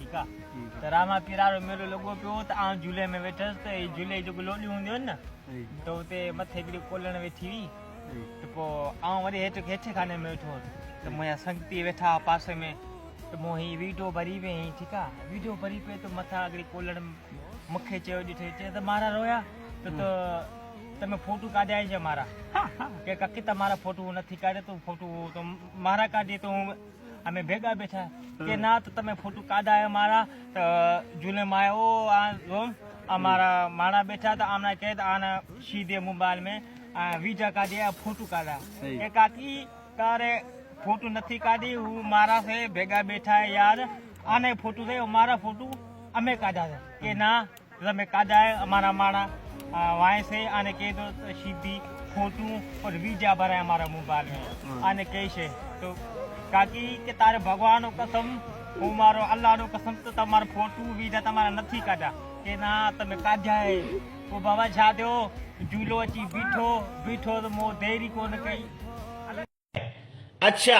ठीक है तो रामा पीरारो मेलो लॻो पियो त आउं झूले में वेठसि त ई झूले जेको लोलियूं हूंदियूं आहिनि न त उते मथे हिकिड़ी कोलण वेठी हुई त पोइ आउं वरी हेठि खाने में वेठो हुअसि त मुंहिंजा संगती वेठा पासे में त मूं हीअ वीडियो भरी पिए ठीकु आहे वीडियो भरी पिए त मथां हिकिड़ी कोलण मूंखे चयो ॾिठे चए त मारा रोया त તમે ફોટું કાઢ્યા છે મારા કે કકી તમારા ફોટું નથી કાઢે તો ફોટું તો મારા કાઢીએ તો અમે ભેગા બેઠા કે ના તો તમે ફોટું કાઢાય મારા તો ઝૂલે માં આવ્યો આ જોમ અમારા માણા બેઠા હતા આમના કહે આના સીધે મોબાઈલ में વીજા કાઢ્યા ફોટું કાઢા કે કાકી તારે ફોટું નથી કાઢી હું મારા से ભેગા બેઠા યાર આને ફોટું થયો મારા ફોટું અમે કાઢ્યા છે કે ના તમે કાઢાય અમારા માણા वहाँ से आने के दो सीधी फोटो और वीजा भरा हमारा मोबाइल में आने कैसे तो काकी के तारे भगवान कसम हूँ मारो अल्लाह नो कसम तो तमारा फोटो वीजा तमारा नहीं काढ़ा के ना तमे काढ़ा है वो बाबा छा दो झूलो अची बीठो बीठो तो मो देरी को न कई अच्छा